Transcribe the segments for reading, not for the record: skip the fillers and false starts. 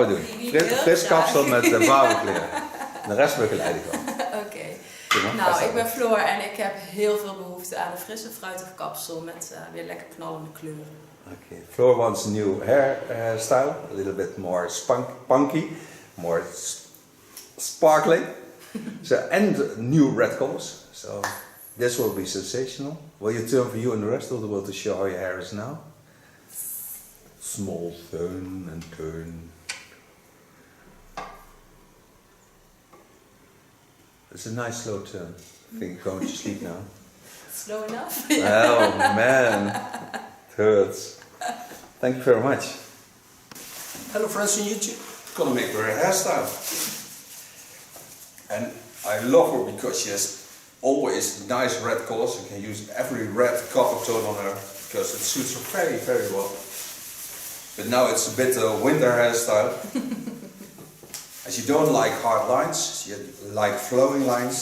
we doen. Fris kapsel met barberkleren. De rest begeleid ik wel. Oké. Nou, ik ben Floor en ik heb heel veel behoefte aan een frisse, fruitige kapsel met weer lekker knallende kleuren. Okay. Floor wants a new hairstyle, a little bit more punky, more sparkling. And new red colors. So this will be sensational. Will you turn for you and the rest of the world to show how your hair is now? Small turn and turn. It's a nice slow turn. I think you're going to sleep now. Slow enough? Oh man, it hurts. Thank you very much. Hello friends on YouTube. Gonna make her a hairstyle. And I love her because she has always nice red colors. You can use every red copper tone on her because it suits her very, very well. But now it's a bit winter hairstyle. As you don't like hard lines, you like flowing lines.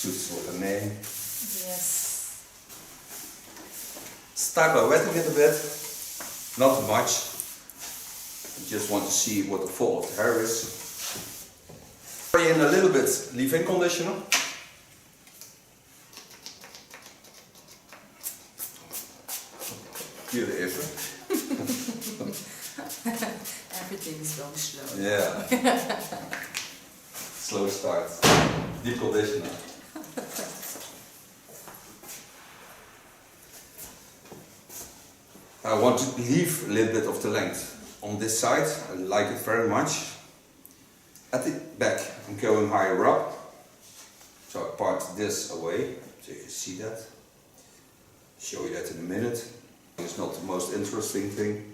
Suits with the name. Yes. Start by wetting it a bit, not too much. You just want to see what the fall of the hair is. Spray in a little bit leave-in conditioner. Hier even. Everything is going slow. Yeah. Slow start. Deep conditioner. I want to leave a little bit of the length on this side. I like it very much. At the back, I'm going higher up. So I part this away, so you see that. Show you that in a minute. It's not the most interesting thing,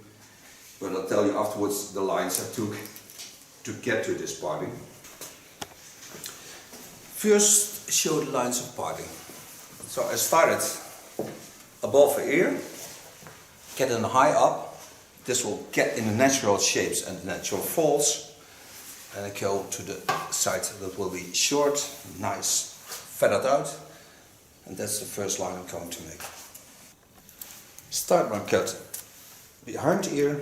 but I'll tell you afterwards the lines I took to get to this parting. First, show the lines of parting. So I started above the ear, get them high up. This will get in the natural shapes and the natural folds. And I go to the side that will be short, nice, feathered out. And that's the first line I'm going to make. Start my cut behind the ear,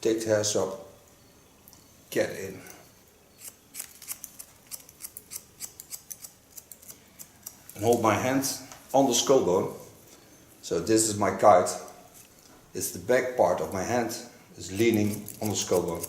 take the hair up, get in. And hold my hand on the skull bone. So this is my guide. It's the back part of my hand is leaning on the skull bone.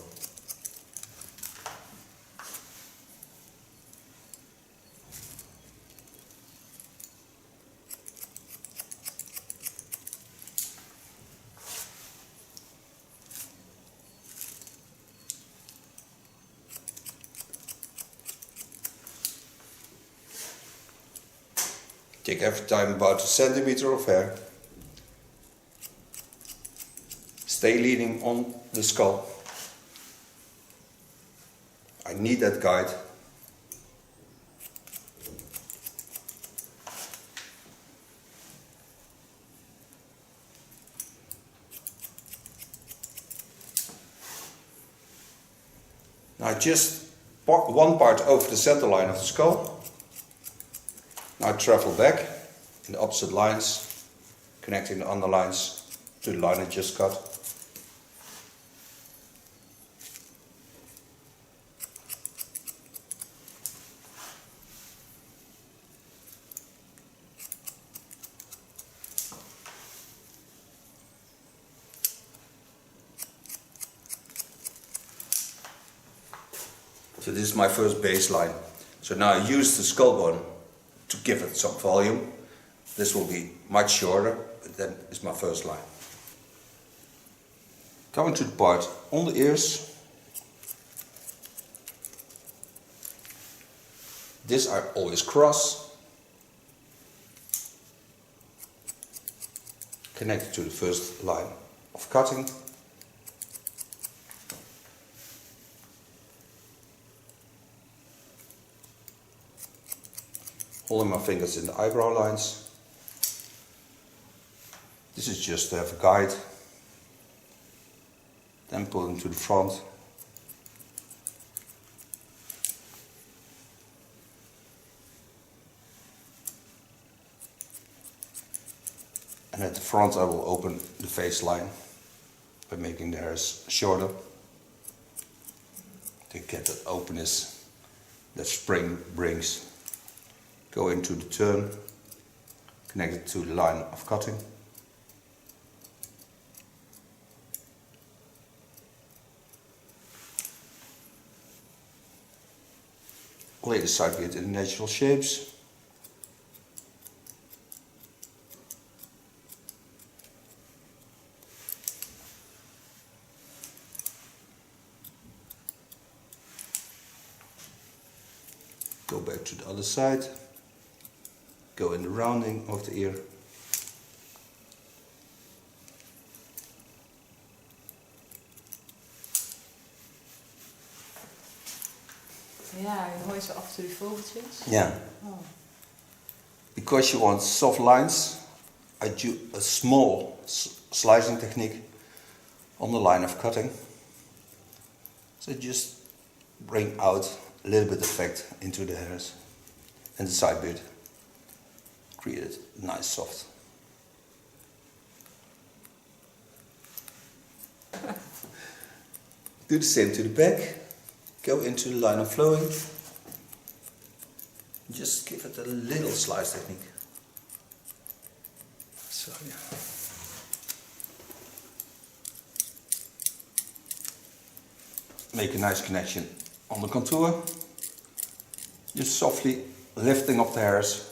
Take every time about a centimeter of hair. Stay leaning on the skull. I need that guide. Now just one part over the center line of the skull. Now travel back in the opposite lines, connecting the underlines to the line I just cut. So this is my first baseline. So now I use the skull bone to give it some volume. This will be much shorter, but then it's my first line. Coming to the part on the ears. This I always cross. Connected to the first line of cutting. Holding my fingers in the eyebrow lines. This is just to have a guide. Then pulling to the front. And at the front I will open the face line by making the hairs shorter to get that openness that spring brings. Go into the turn, connect it to the line of cutting. Lay the side beard in natural shapes. Go back to the other side. Go in the rounding of the ear. Ja, je hoort zo af en toe die vogeltjes. Yeah. Oh. Because you want soft lines, I do a small slicing technique on the line of cutting. So just bring out a little bit of effect into the hairs and the side beard. Create it nice soft. Do the same to the back. Go into the line of flowing. Just give it a little slice technique. So yeah. Make a nice connection on the contour. Just softly lifting up the hairs.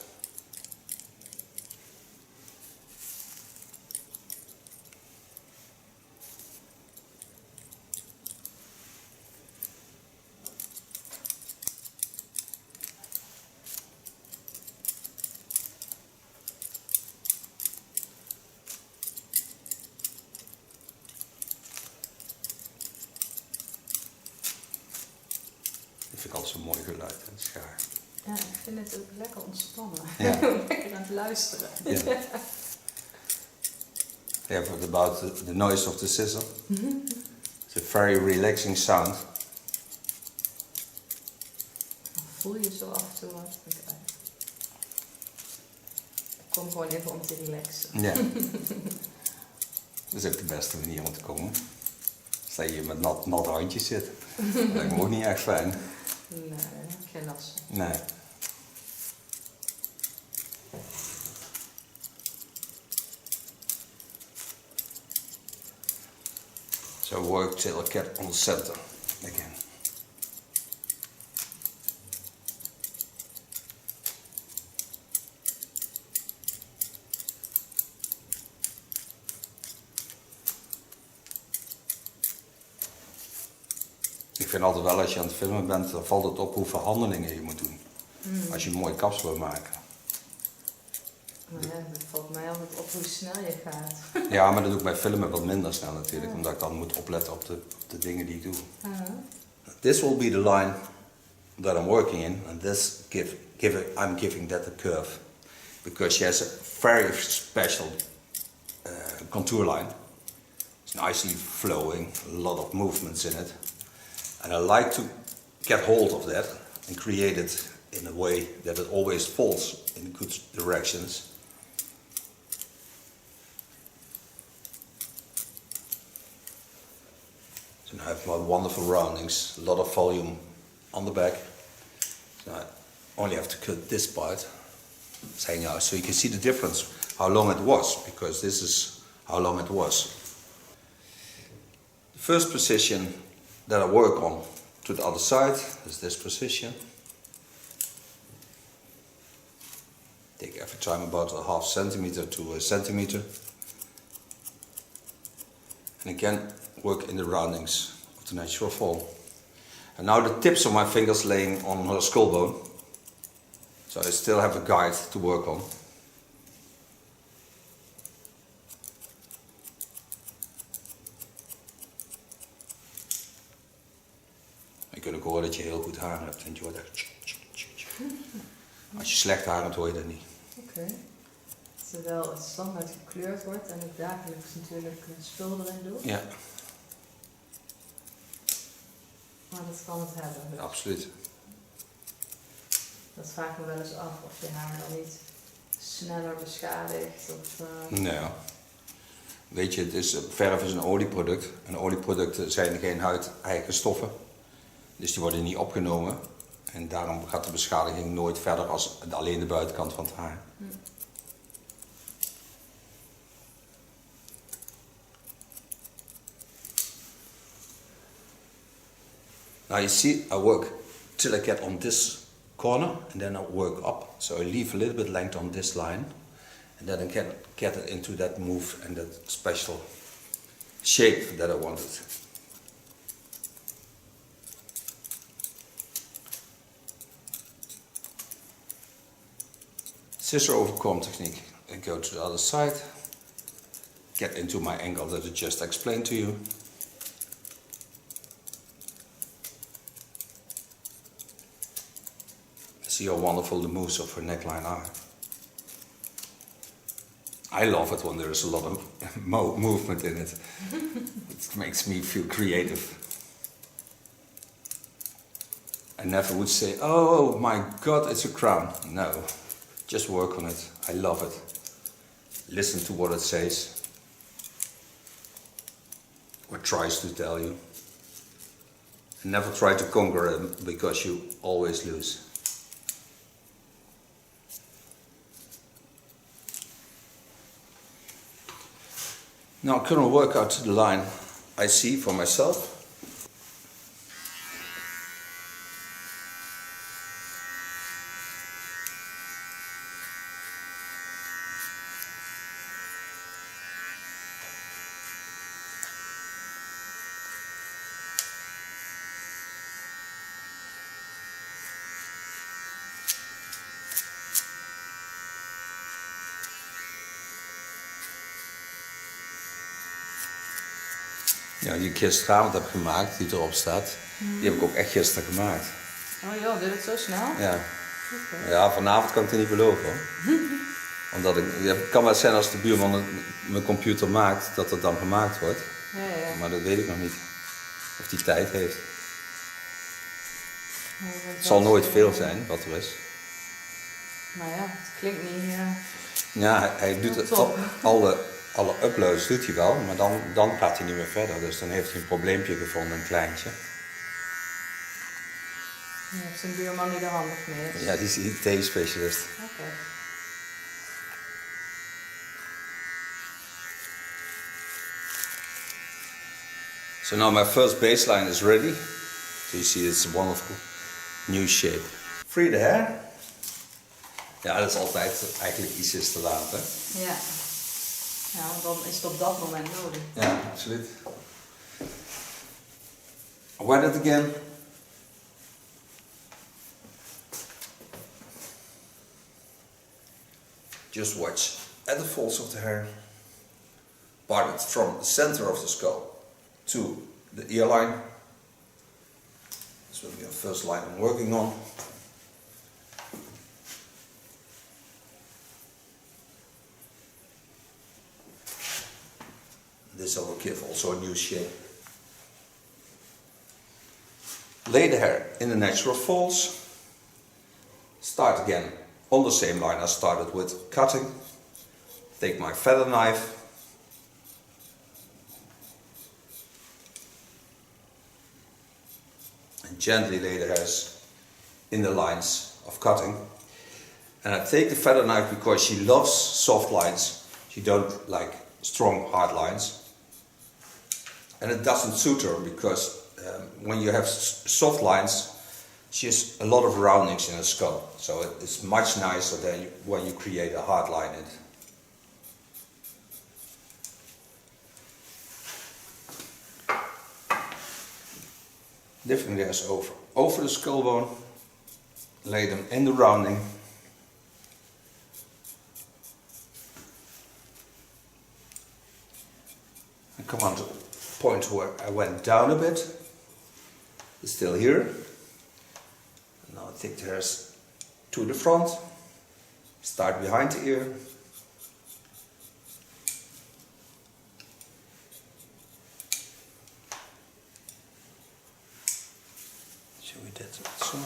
Dat vind ik altijd zo'n mooi geluid, het schaar. Ja, ik vind het ook lekker ontspannen. Ja. Lekker aan het luisteren. Yeah. Yeah, but about the noise of the scissor. It's a very relaxing sound. Voel je zo af en toe wat? Ik kom gewoon even om te relaxen. Ja. Dat is ook de beste manier om te komen. Als je hier met natte handjes zit. Dat lijkt me ook niet echt fijn. Nee, daar heb ik geen last van. Nee. So work till I get on the center again. Ik vind altijd wel, als je aan het filmen bent, dan valt het op hoeveel handelingen je moet doen. Als je een mooie kapsel wil maken. Maar ja, het valt mij altijd op hoe snel je gaat. Ja, maar dat doe ik bij filmen wat minder snel natuurlijk, omdat ik dan moet opletten op de dingen die ik doe. This will be the line that I'm working in, and this I'm giving that a curve, because she has a very special contour line. It's nicely flowing, a lot of movements in it, and I like to get hold of that and create it in a way that it always falls in good directions. So now I have my wonderful roundings, a lot of volume on the back. So I only have to cut this part, saying out, so you can see the difference, how long it was, because this is how long it was. The first position that I work on to the other side is this position. Take every time about a half centimeter to a centimeter. And again, work in the roundings of the natural fall. And now the tips of my fingers laying on her skull bone. So I still have a guide to work on. Je kunt ook horen dat je heel goed haar hebt, want je hoort echt. Als je slecht haar hebt, hoor je dat niet. Oké. Terwijl het standaard gekleurd wordt en ik dagelijks natuurlijk spul erin doe. Ja. Maar dat kan het hebben. Dus. Absoluut. Dat vraag ik me wel eens af of je haar dan niet sneller beschadigt. Of, Nou, Weet je, verf is een olieproduct. En olieproducten zijn geen huid-eigen stoffen. Dus die worden niet opgenomen. En daarom gaat de beschadiging nooit verder als alleen de buitenkant van het haar. Now you see, I work till I get on this corner and then I work up. So I leave a little bit length on this line and then I can get it into that move and that special shape that I wanted. Scissor over comb technique. I go to the other side, get into my angle that I just explained to you. See how wonderful the moves of her neckline are. I love it when there is a lot of movement in it. It makes me feel creative. I never would say, oh my god, it's a crown. No, just work on it. I love it. Listen to what it says. Or tries to tell you. And never try to conquer it because you always lose. Now I'm going to work out to the line I see for myself. Ja, die ik gisteravond heb gemaakt, die erop staat, die heb ik ook echt gisteren gemaakt. Oh joh, doe het zo snel? Ja. Okay. Ja, vanavond kan ik het niet beloven hoor. Omdat het kan wel zijn als de buurman mijn computer maakt, dat het dan gemaakt wordt. Ja. Maar dat weet ik nog niet. Of die tijd heeft. Het zal nooit veel zijn, wat er is. Nou ja, het klinkt niet... Ja, hij doet het, alle uploads doet hij wel, maar dan gaat hij niet meer verder. Dus dan heeft hij een probleempje gevonden, een kleintje. Je hebt zijn buurman die er handig mee is. Ja, die is IT-specialist. Oké. So now my first baseline is ready. So you see it's a wonderful new shape. Free the hair. Ja, dat is altijd eigenlijk iets te laat, hè? Ja. Ja, want dan is het op dat moment nodig. Ja, absoluut. Wet it again. Just watch at the folds of the hair. Part it from the center of the skull to the ear line. This will be the first line I'm working on. This will give also a new shape. Lay the hair in the natural folds. Start again on the same line I started with cutting. Take my feather knife. And gently lay the hairs in the lines of cutting. And I take the feather knife because she loves soft lines. She don't like strong hard lines. And it doesn't suit her because when you have soft lines, she has a lot of roundings in her skull. So it's much nicer than when you create a hard line in it. Lifting the hairs over the skull bone, lay them in the rounding. And come on to the point where I went down a bit. It's still here. And now I take the hairs to the front. Start behind the ear. So we did so.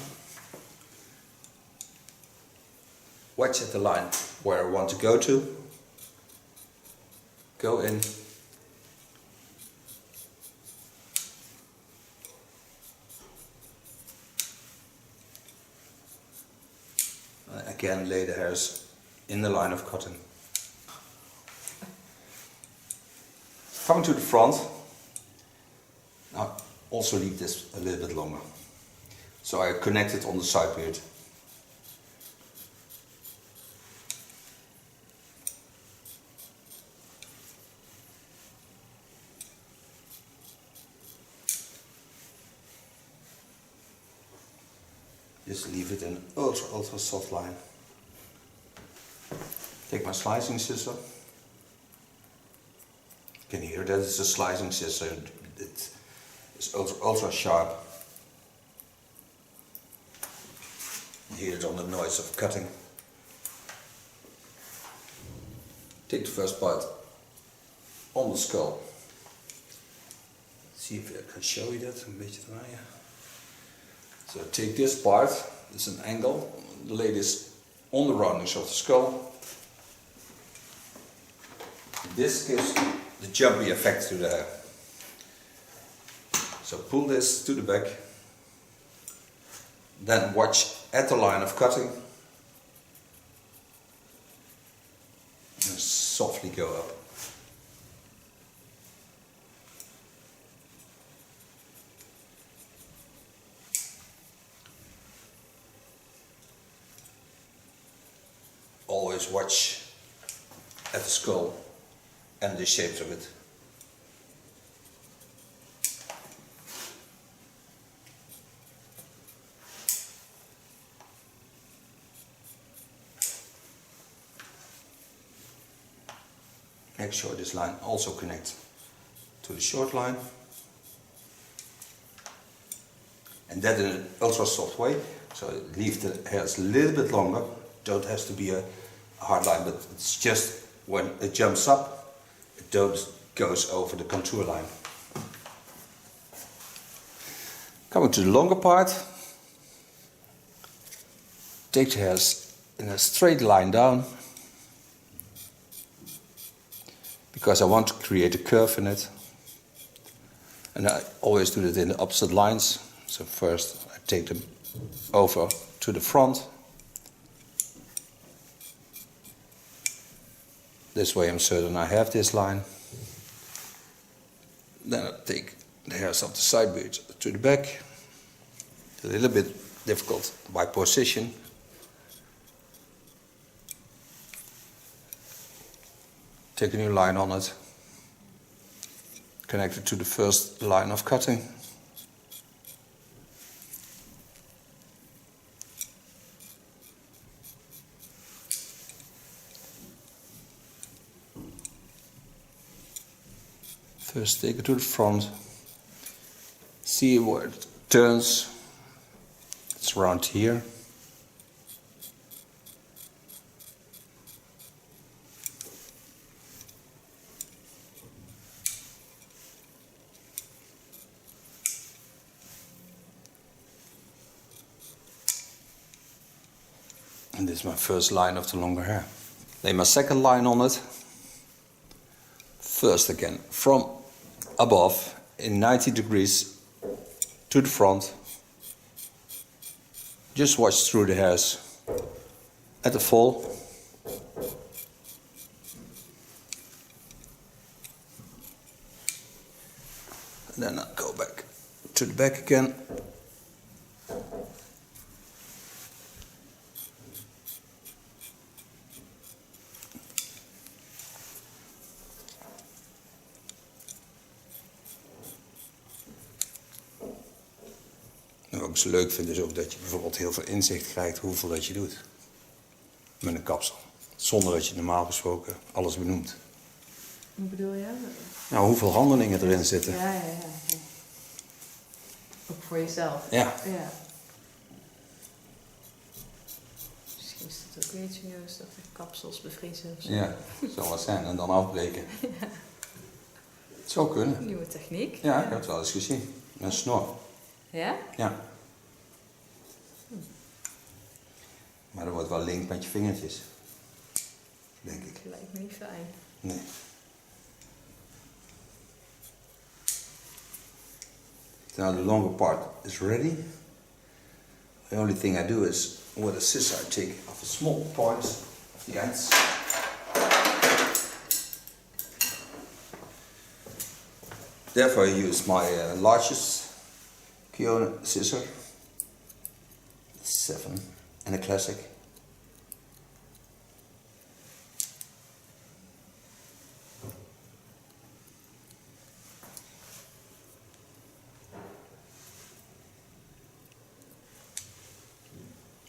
Watch at the line where I want to go to. Go in again lay the hairs in the line of cutting. Coming to the front, now also leave this a little bit longer. So I connect it on the side beard. Just leave it in ultra soft line. Take my slicing scissor. You can hear that it's a slicing scissor. It is ultra sharp. You hear it on the noise of cutting. Take the first part on the skull. See if I can show you that een beetje draaien. So take this part, it's an angle, lay this on the roundings of the skull. This gives the jumpy effect to the hair. So pull this to the back, then watch at the line of cutting and softly go up. Always watch at the skull and the shapes of it. Make sure this line also connects to the short line. And that in an ultra soft way, so leave the hairs a little bit longer. Don't have to be a hard line, but it's just when it jumps up, it goes over the contour line. Coming to the longer part, take the hairs in a straight line down, because I want to create a curve in it. And I always do it in the opposite lines. So first I take them over to the front. This way I'm certain I have this line. Then I take the hairs of the side beard to the back. A little bit difficult by position. Take a new line on it. Connect it to the first line of cutting. First take it to the front, see where it turns, it's around here. And this is my first line of the longer hair. Lay my second line on it. First again, from above in 90 degrees to the front. Just watch through the hairs at the fall. And then I'll go back to the back again. Wat ik zo leuk vind is ook dat je bijvoorbeeld heel veel inzicht krijgt hoeveel dat je doet. Met een kapsel. Zonder dat je normaal gesproken alles benoemt. Hoe bedoel je? Nou, hoeveel handelingen erin zitten. Ja. Ook voor jezelf. Ja. Misschien is het ook weer serieus dat de kapsels bevriezen of zo. Ja, zou wel zijn. En dan afbreken. Ja. Het zou kunnen. Nieuwe techniek. Ja, ik heb het wel eens gezien. Met een snor. Ja? Ja. Maar dat wordt wel link met je vingertjes. Denk ik. Dat lijkt me niet fijn. Nee. Now the longer part is ready. The only thing I do is with a scissor I take off a small point of the ends. Therefore I use my largest T.K.S scissor, 7 and a classic.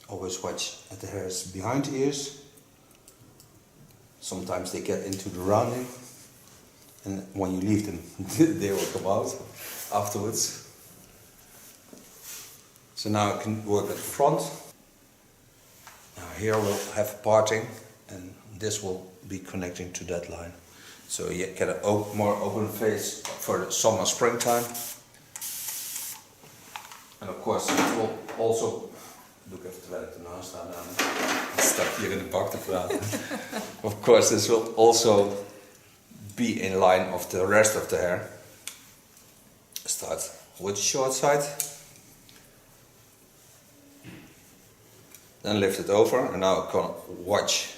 Always watch at the hairs behind the ears. Sometimes they get into the rounding, and when you leave them, they will come out afterwards. So now I can work at the front. Now here we'll have parting, and this will be connecting to that line. So you get a more open face for the summer, springtime. And of course it will also... Doe ik even terwijl ik ernaast sta. Ik sta hier in de bak te praten. Of course, this will also be in line of the rest of the hair. Start with the short side. Then lift it over, and now I can watch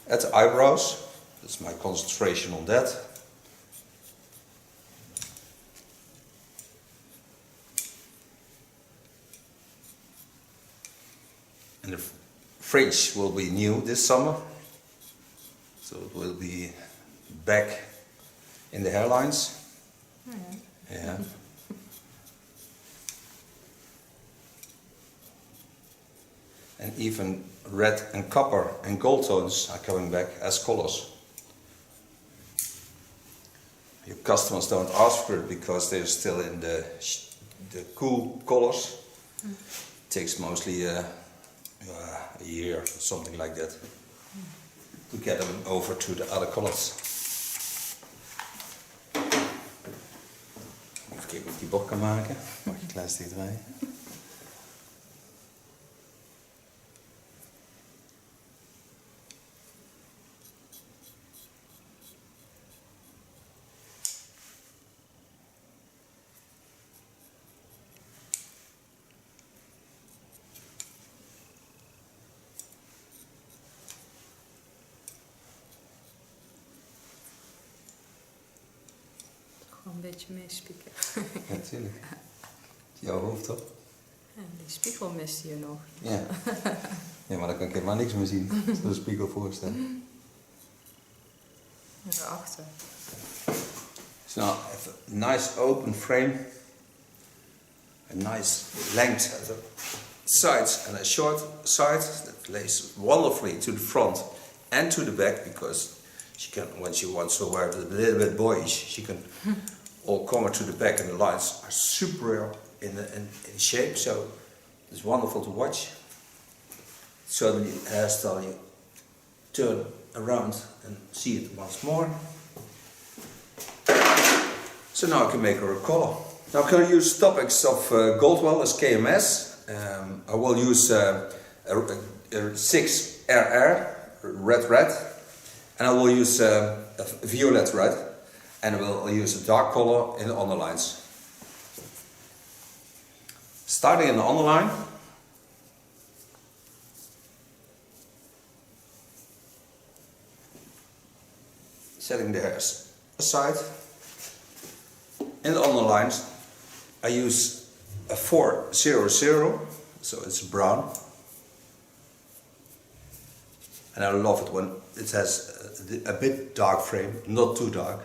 at the eyebrows. That's my concentration on that. And the fringe will be new this summer, so it will be back in the hairlines. Yeah. And even red and copper and gold tones are coming back as colors. Your customers don't ask for it because they're still in the cool colors. It takes mostly a year or something like that to get them over to the other colors. Even kijken of ik die bocht kan maken. Mag je een klein stukje draaien? Een beetje meespieken. Ja, natuurlijk. Jouw hoofd toch? Ja, die spiegel mist hier nog. Ja. Ja, maar dan kan ik helemaal niks meer zien. Als ik de spiegel voorstellen. Daarachter. So now I have a nice open frame, a nice length at the sides and a short side that lays wonderfully to the front and to the back, because she can, when she wants to wear it a little bit boyish, she can all come to the back, and the lines are super in shape, so it's wonderful to watch. So the hairstyle, you turn around and see it once more. So now I can make her a collar. Now I can use topics of Goldwell as KMS. I will use a 6 RR, red, and I will use a violet red, and I will use a dark color in the underlines. Starting in the underline, setting the hairs aside. In the underlines, I use a 400, so it's brown. And I love it when it has a bit dark frame, not too dark.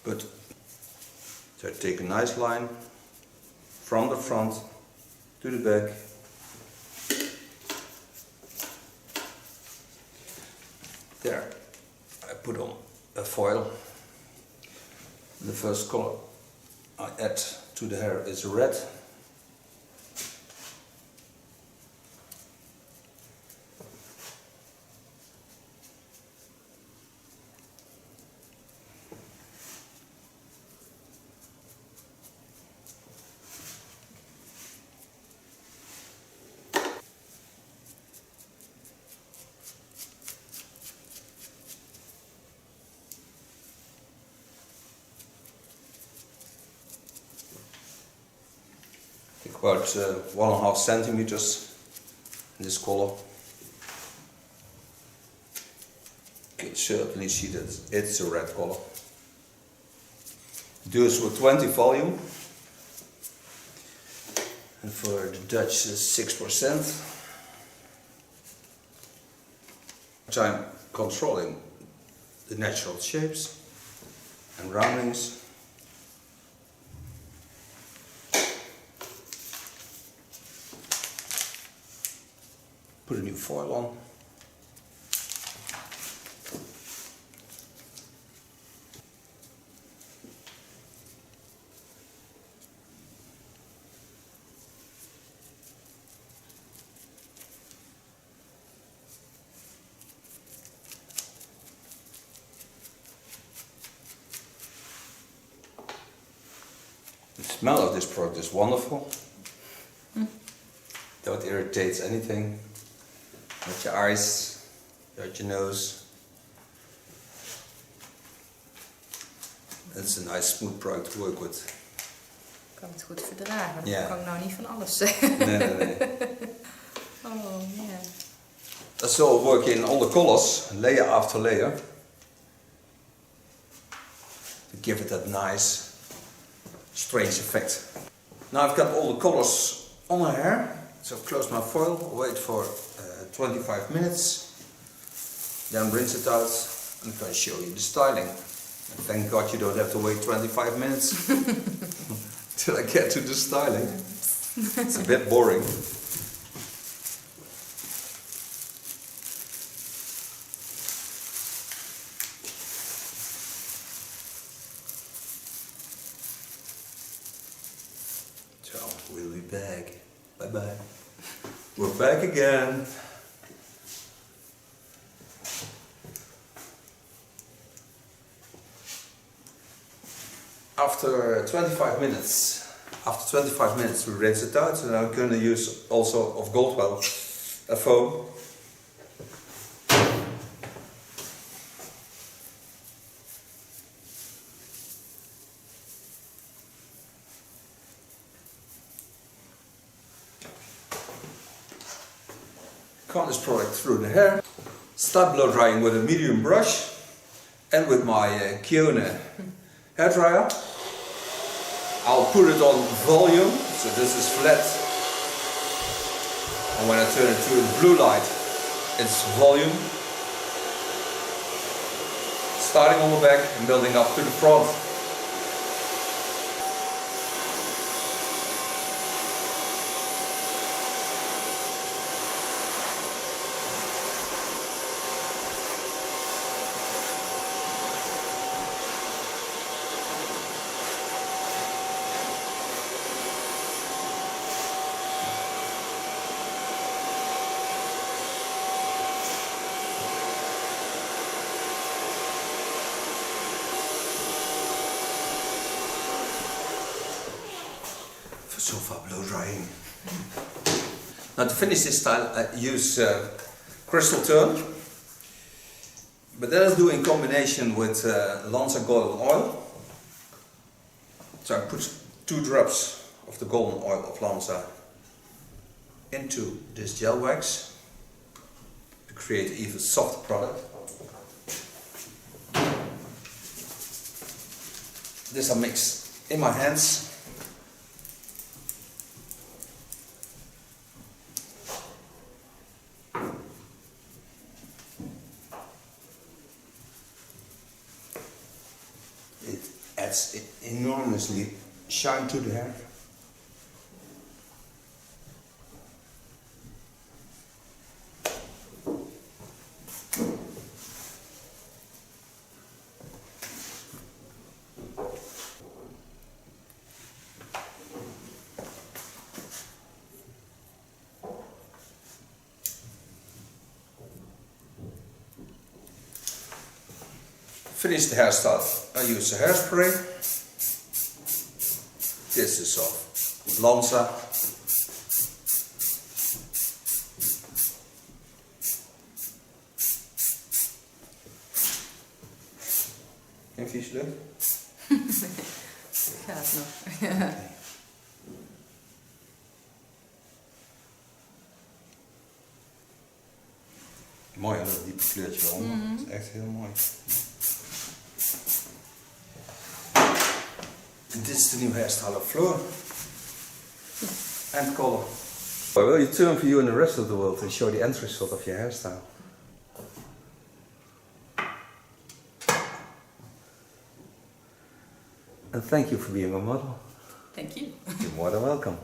But so I take a nice line from the front to the back. There, I put on a foil. The first color I add to the hair is red. about 1.5 centimeters in this color. You can certainly see that it's a red color. Do this with 20 volume. And for the Dutch is 6%. So I'm controlling the natural shapes and roundings. Put a new foil on. The smell of this product is wonderful. Don't irritate anything. Not your eyes, not your nose. It's a nice smooth product to work with. Ik kan het goed verdragen. Ja. Dat kan ik nou niet van alles zeggen. Nee. Oh man. That's all working in all the colors, layer after layer. To give it that nice, strange effect. Now I've got all the colors on my hair. So close my foil, wait for 25 minutes, then rinse it out and I can show you the styling. And thank God you don't have to wait 25 minutes till I get to the styling. It's a bit boring. So we'll be back. Bye bye. We're back again. After 25 minutes we rinse it out, and I'm going to use also of Goldwell a foam. Comb this product through the hair, start blow drying with a medium brush and with my T.K.S hairdryer. I'll put it on volume, so this is flat, and when I turn it to the blue light, it's volume. Starting on the back and building up to the front. So far blow drying. Now to finish this style I use crystal turn, but that I do in combination with Lanza golden oil. So I put 2 drops of the golden oil of Lanza into this gel wax to create an even softer product. This I mix in my hands. Adds enormously shine to the hair. Finish the hairstyle. I use the hairspray. This is of Lanza. Geen vies lucht? Gaat nog. Mooi hè, dat diepe kleurtje eronder. Dat is echt heel mooi. And this is the new hairstyle of Floor. And color. I will you turn for you in the rest of the world and show the end result of your hairstyle. And thank you for being a model. Thank you. You're more than welcome.